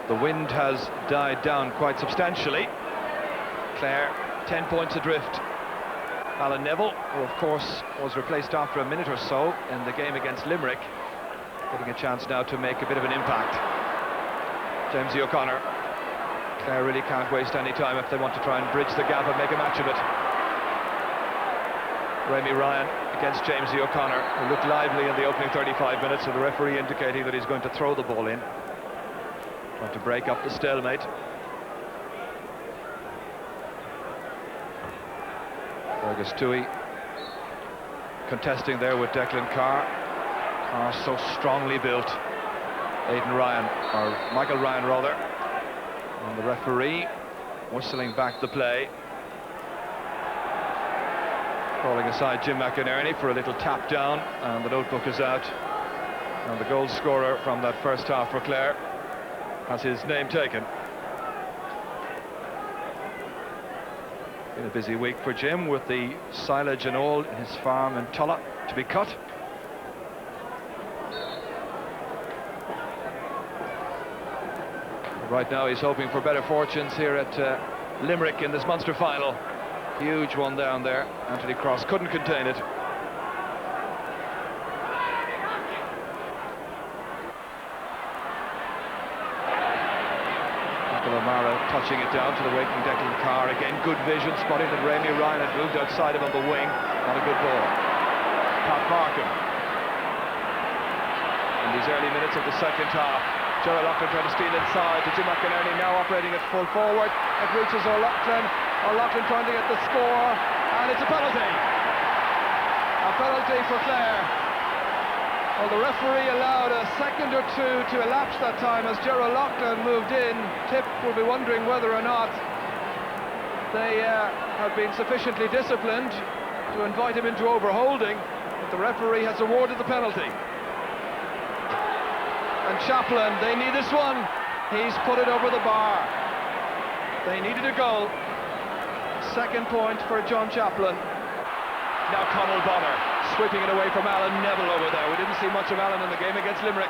The wind has died down quite substantially. Clare 10 points adrift. Alan Neville, who of course was replaced after a minute or so in the game against Limerick, getting a chance now to make a bit of an impact. Jamesy O'Connor. Clare really can't waste any time if they want to try and bridge the gap and make a match of it. Rémi Ryan against Jamesy O'Connor, who looked lively in the opening 35 minutes, so the referee indicating that he's going to throw the ball in, trying to break up the stalemate. Fergus Toohey contesting there with Declan Carr. Carr so strongly built. Aidan Ryan, or Michael Ryan rather, and the referee whistling back the play, calling aside Jim McInerney for a little tap down, and the notebook is out, and the goal scorer from that first half for Clare has his name taken. Been a busy week for Jim with the silage and all in his farm in Tulla to be cut. Right now he's hoping for better fortunes here at Limerick in this Munster final. Huge one down there. Anthony Cross couldn't contain it. O'Mara touching it down to the waking Declan Carr. Again, good vision, spotting that Rémi Ryan had moved outside him on the wing. Not a good ball. Pat Markham. In these early minutes of the second half, Gerald Loughlin trying to steal inside to Jim McInerney, now operating at full forward. It reaches O'Loughlin. O'Loughlin trying to get the score, and it's a penalty. A penalty for Clare. Well, the referee allowed a second or two to elapse that time as Gerald Loughlin moved in. Tip will be wondering whether or not they have been sufficiently disciplined to invite him into overholding, but the referee has awarded the penalty. And Chaplin, they need this one. He's put it over the bar. They needed a goal. Second point for John Chaplin. Now Conall Bonner sweeping it away from Alan Neville over there. We didn't see much of Alan in the game against Limerick.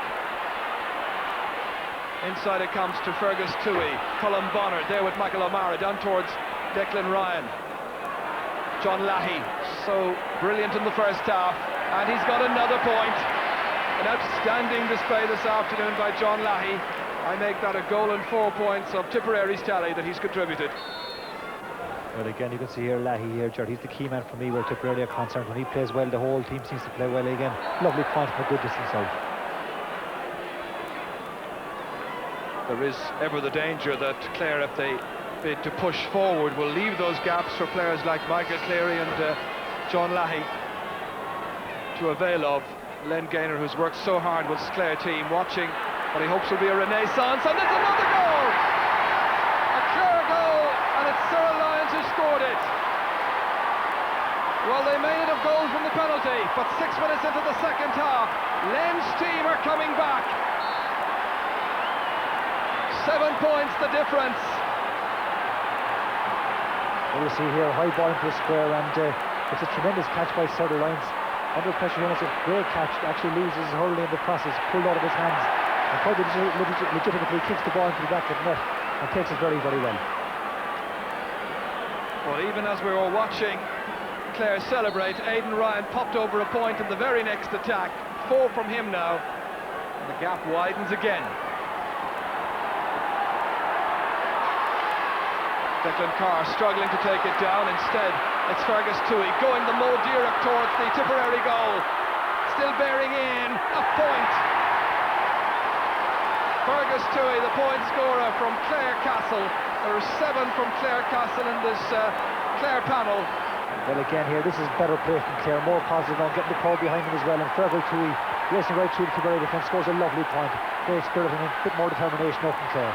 Inside it comes to Fergus Toohey. Colin Bonner there with Michael O'Mara down towards Declan Ryan. John Lahey, so brilliant in the first half, and he's got another point. An outstanding display this afternoon by John Lahey. I make that a goal and 4 points of Tipperary's tally that he's contributed. Well, again, you can see here Lahey here, Gerard. He's the key man for me where Tipperary are concerned. When he plays well, the whole team seems to play well again. Lovely point from a good distance out. There is ever the danger that Clare, if they bid to push forward, will leave those gaps for players like Michael Cleary and John Lahey to avail of. Len Gaynor, who's worked so hard with his Clare team, watching what he hopes will be a renaissance, and there's another goal! A Clare goal, and it's Cyril Lyons who scored it. Well, they may not have goals from the penalty, but 6 minutes into the second half, Len's team are coming back. 7 points the difference. Well, you see here, high ball into the square, and it's a tremendous catch by Cyril Lyons. Under pressure here, it's a great catch. Actually loses Hurling in the process, pulled out of his hands, and quite legitimately kicks the ball into the back of the net and takes it very, very well. Well, even as we were watching Clare celebrate, Aidan Ryan popped over a point in the very next attack. 4 from him now, and the gap widens again. Declan Carr struggling to take it down. Instead, it's Fergus Toohey going the Mo Dirac towards the Tipperary goal. Still bearing in, a point. Fergus Toohey, the point scorer from Clare Castle. There are 7 from Clare Castle in this Clare panel. Well, again here, this is better play from Clare, more positive on getting the call behind him as well, and Fergus Toohey racing right through the Tipperary defence, scores a lovely point. Great spirit and a bit more determination up from Clare.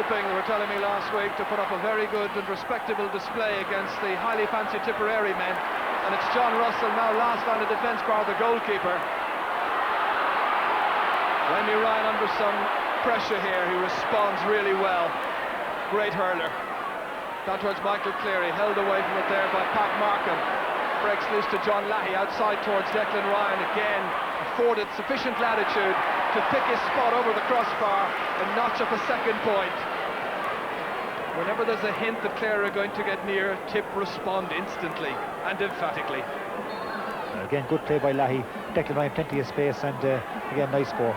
They were telling me last week to put up a very good and respectable display against the highly fancied Tipperary men, and it's John Russell now last line of defence bar the goalkeeper. Rémi Ryan under some pressure here, he responds really well. Great hurler. Down towards Michael Cleary, held away from it there by Pat Markham. Breaks loose to John Lahey outside towards Declan Ryan, again afforded sufficient latitude to pick his spot over the crossbar and notch up a second point. Whenever there's a hint that Clare are going to get near, Tip respond instantly and emphatically. Again, good play by Leahy. Declan Ryan, plenty of space, and again, nice score.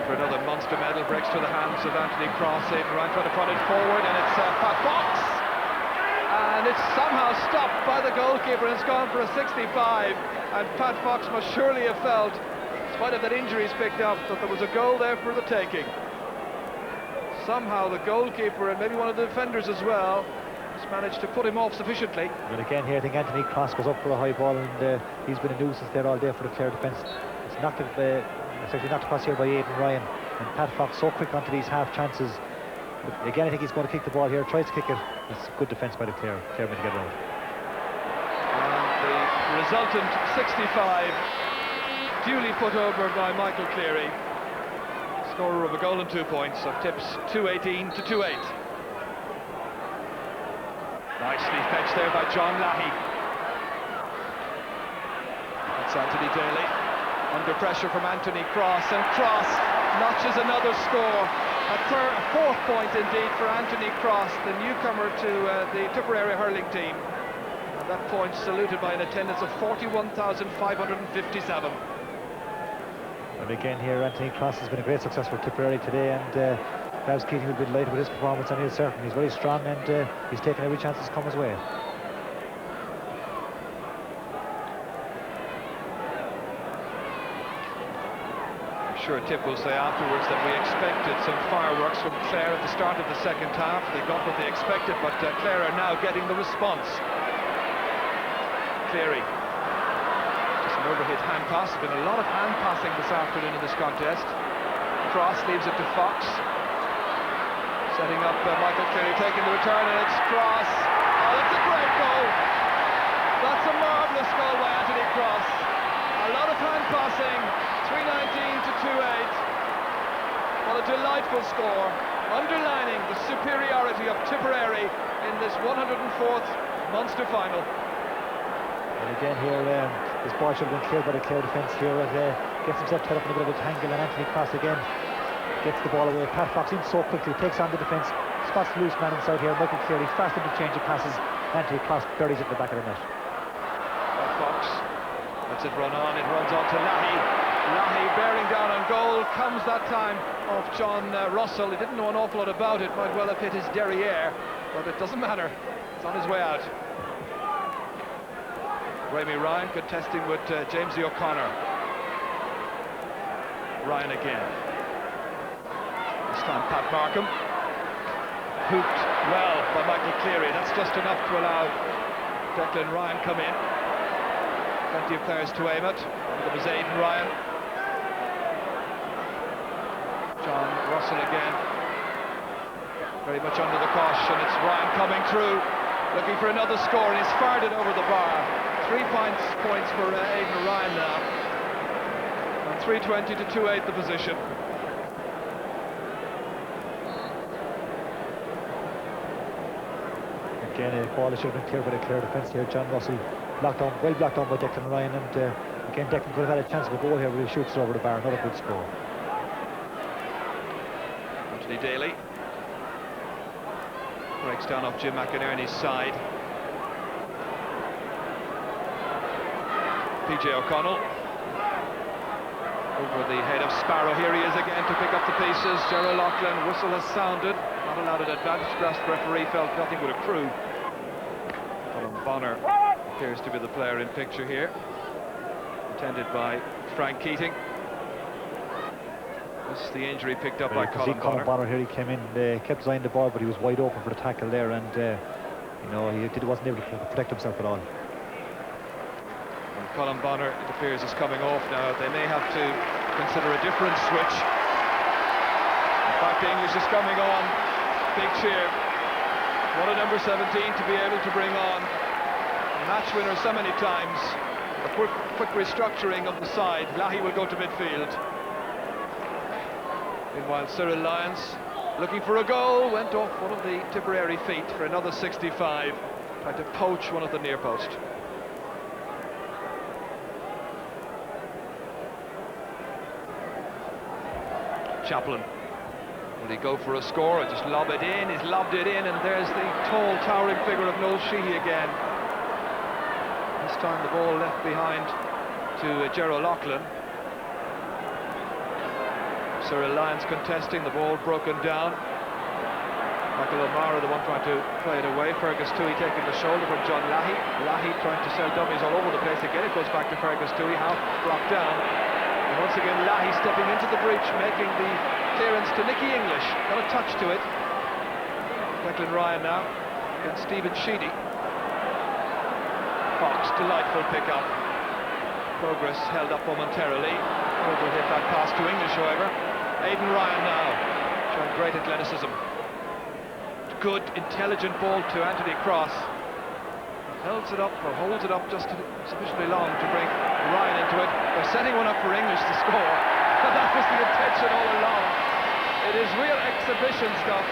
For another Munster medal, breaks to the hands of Anthony Cross. Aidan Ryan trying to put it forward, and it's Pat Fox. And it's somehow stopped by the goalkeeper, and it's gone for a 65. And Pat Fox must surely have felt, in spite of that injury he's picked up, that there was a goal there for the taking. Somehow the goalkeeper, and maybe one of the defenders as well, has managed to put him off sufficiently. But again here, I think Anthony Cross goes up for a high ball, and he's been a nuisance there all day for the Clare defence. It's knocked across here by Aidan Ryan, and Pat Fox so quick onto these half chances. But again, I think he's going to kick the ball here, tries to kick it. It's good defence by the Clare men to get it out. And the resultant 65 duly put over by Michael Cleary, scorer of a goal and 2 points, of Tips 2-18 to 2-8. Nicely fetched there by John Leahy. That's Anthony Daly. Under pressure from Anthony Cross, and Cross notches another score. A fourth point indeed for Anthony Cross, the newcomer to the Tipperary hurling team. And that point saluted by an attendance of 41,557. And again here, Anthony Cross has been a great success for Tipperary today, and Travis Keating will be delighted with his performance, and he's certain he's very strong, and he's taken every chance that's come his way. Sure, Tip will say afterwards that we expected some fireworks from Clare at the start of the second half. They got what they expected, but Clare are now getting the response. Cleary, just an overhit hand pass. There's been a lot of hand passing this afternoon in this contest. Cross leaves it to Fox, setting up Michael Cleary, taking the return, and it's Cross. Oh, that's a great goal. That's a marvellous goal by Anthony Cross. A lot of hand passing. 3-19 to 2-8. What a delightful score, underlining the superiority of Tipperary in this 104th Munster final. And again here, this ball should have been cleared by the Clare defence here. Gets himself tied up in a bit of a tangle, and Anthony Cross again gets the ball away. Pat Fox in so quickly, takes on the defence, spots the loose man inside here. Michael Cleary fast interchange of passes. Anthony Cross buries it in the back of the net. Fox lets it run on, it runs on to Leahy. Leahy bearing down on goal, comes that time off John Russell. He didn't know an awful lot about it, might well have hit his derriere, but it doesn't matter, it's on his way out. Remy Ryan contesting with Jamesy O'Connor. Ryan again. This time Pat Markham. Hooped well by Michael Cleary. That's just enough to allow Declan Ryan come in. Plenty of players to aim at. One of them is Aidan Ryan. John Russell again, very much under the cosh, and it's Ryan coming through, looking for another score, and he's fired it over the bar. 3 points for Aidan Ryan now, and 3-20 to 2-8 the position. Again, a ball that should have been cleared by the Clare defence here. John Russell blocked on, well blocked on by Declan Ryan, and again Declan could have had a chance of a goal here, but he shoots it over the bar. Another good score. Anthony Daly breaks down off Jim McInerney's side. PJ O'Connell over the head of Sparrow. Here he is again to pick up the pieces. Gerald Loughlin, whistle has sounded, not allowed an advantage. Grass referee felt nothing would accrue. Colin Bonner appears to be the player in picture here, attended by Frank Keating. This is the injury picked up by Colin Bonner here. He came in, kept his eye on the ball, but he was wide open for the tackle there, and you know, he wasn't able to protect himself at all. And Colin Bonner, it appears, is coming off now. They may have to consider a different switch. In fact, English is coming on. Big cheer. What a number 17 to be able to bring on. Match winner so many times. A quick restructuring of the side. Leahy will go to midfield. Meanwhile, Cyril Lyons, looking for a goal, went off one of the Tipperary feet for another 65. Tried to poach one of the near post. Chaplin. Will he go for a score or just lob it in? He's lobbed it in, and there's the tall, towering figure of Noel Sheehy again. This time the ball left behind to Ger O'Loughlin. Cyril Lyons contesting, the ball broken down. Michael O'Mara, the one trying to play it away. Fergus Toohey taking the shoulder from John Lahey. Lahey trying to sell dummies all over the place again. It goes back to Fergus Toohey, half blocked down. And once again, Lahey stepping into the breach, making the clearance to Nicky English. Got a touch to it. Declan Ryan now against Stephen Sheedy. Fox, delightful pick-up. Progress held up momentarily. Overhit that pass to English, however. Aidan Ryan now, showing great athleticism. Good, intelligent ball to Anthony Cross. Holds it up just sufficiently long to bring Ryan into it. They're setting one up for English to score. That was the intention all along. It is real exhibition stuff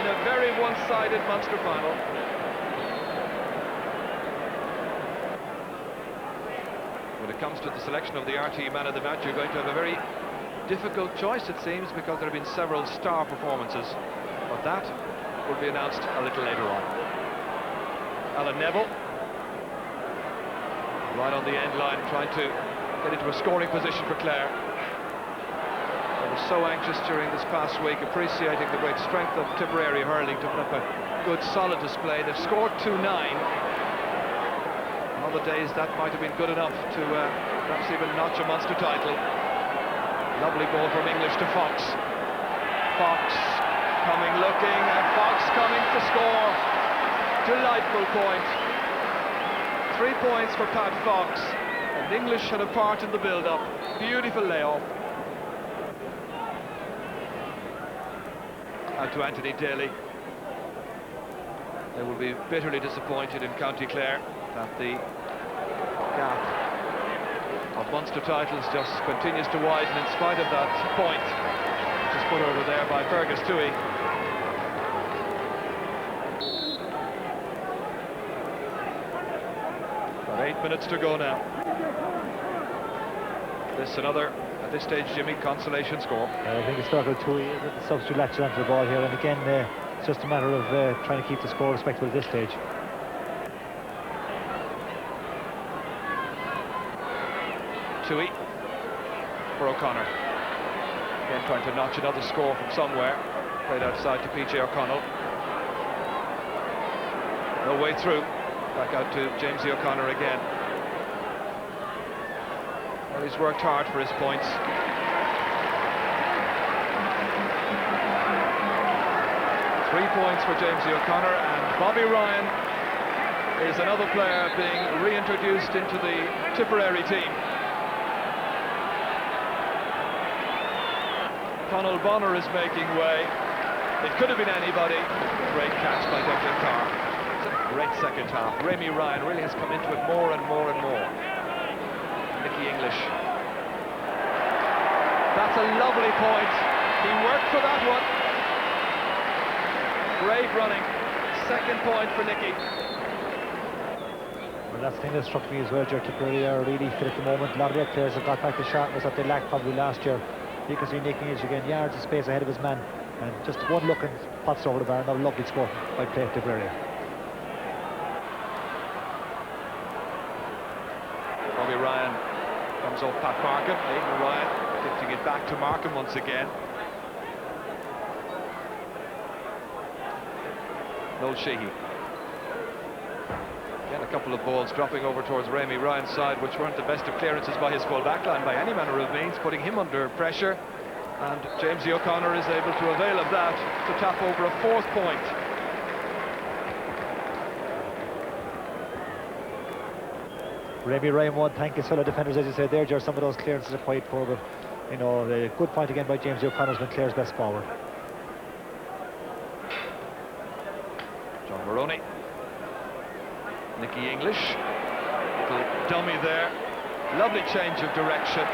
in a very one-sided Munster final. When it comes to the selection of the RTE man of the match, you're going to have a very difficult choice, it seems, because there have been several star performances. But that will be announced a little later on. Alan Neville, right on the end line, trying to get into a scoring position for Clare. They were so anxious during this past week, appreciating the great strength of Tipperary hurling to put up a good, solid display. They've scored 2-9. On other days, that might have been good enough to perhaps even notch a Munster title. Lovely ball from English to Fox. Fox coming, looking, and Fox coming to score. Delightful point. 3 points for Pat Fox, and English had a part in the build-up. Beautiful layoff. Out to Anthony Daly. They will be bitterly disappointed in County Clare that the gap of Munster titles just continues to widen in spite of that point. Just put over there by Fergus Toohey. About 8 minutes to go now. This another, at this stage, Jimmy, consolation score. I think it's Fergus Toohey, the substitute latches onto the ball here, and again it's just a matter of trying to keep the score respectable at this stage. Toohey for O'Connor. Again trying to notch another score from somewhere. Played outside to PJ O'Connell. No way through. Back out to Jamesy O'Connor again. Well, he's worked hard for his points. Three points for Jamesy O'Connor, and Bobby Ryan is another player being reintroduced into the Tipperary team. Conal Bonner is making way. It could have been anybody. Great catch by Declan Carr. It's a great second half. Rémi Ryan really has come into it more and more and more. Nicky English. That's a lovely point. He worked for that one. Great running. Second point for Nicky. Well, that's the thing that struck me as well, Tipperary are really fit at the moment. A lot of their players have got back to sharpness that they lacked probably last year. You can see Nicky English again, yards of space ahead of his man, and just one look and pots over the bar. Another lovely score by play at Tipperary. Bobby Ryan comes off Pat Markham. Aidan Ryan lifting it back to Markham once again. Noel Sheehy. Again, a couple of balls dropping over towards Rémi Ryan's side, which weren't the best of clearances by his full back line by any manner of means, putting him under pressure. And Jamesy O'Connor is able to avail of that to tap over a fourth point. Rémi Ryan won, thank his fellow defenders, as you said there, Some of those clearances are quite poor, but you know, a good point again by Jamesy O'Connor's been Clare's best forward. John Maroney. Nicky English, little dummy there, lovely change of direction.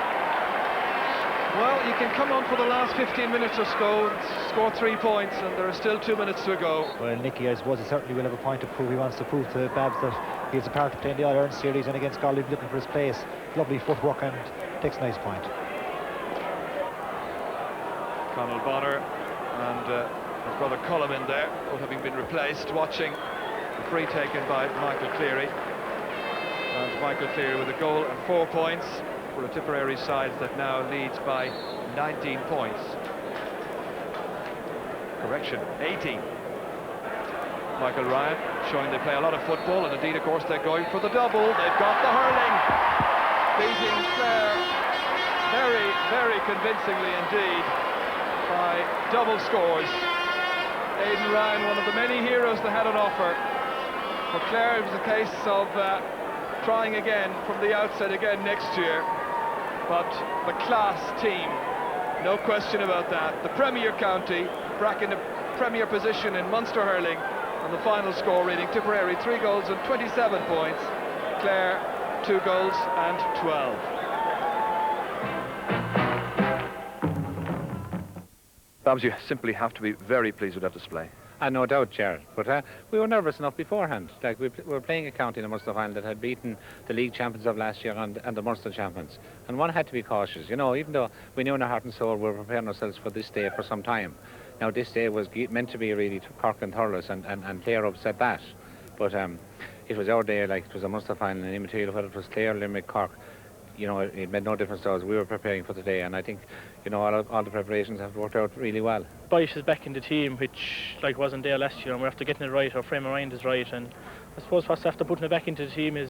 Well, you can come on for the last 15 minutes or so, score 3 points, and there are still 2 minutes to go. Well, Nicky, I suppose, he certainly will have a point to prove. He wants to prove to Babs that he has a part to play in the All-Ireland series, and against Galway looking for his place. Lovely footwork and takes a nice point. Conal Bonner and his brother Colm in there, both having been replaced, watching the free taken by Michael Cleary. And Michael Cleary with a goal and 4 points for a Tipperary side that now leads by 19 points. Correction, 18. Michael Ryan showing they play a lot of football, and indeed, of course, they're going for the double. They've got the hurling, beating Clare very, very convincingly indeed by double scores. Aidan Ryan, one of the many heroes they had on offer. For Clare, it was a case of trying again from the outset again next year, but the class team, no question about that. The Premier County, back in the Premier position in Munster hurling, and the final score reading Tipperary 3 goals and 27 points, Clare 2 goals and 12. Babs, you simply have to be very pleased with that display. No doubt, Jared, but we were nervous enough beforehand. Like we were playing a county in the Munster final that had beaten the league champions of last year and the Munster champions, and one had to be cautious, you know, even though we knew in our heart and soul we were preparing ourselves for this day for some time. Now this day was meant to be really Cork and Thurles, and Clare upset that, but it was our day. Like, it was a Munster final, and immaterial whether it was Clare, Limerick, Cork, you know, it made no difference to us. We were preparing for the day, and I think, you know, all the preparations have worked out really well. Boyce is back in the team, which like wasn't there last year, and we're after getting it right. Our frame of mind is right, and I suppose what's after putting it back into the team is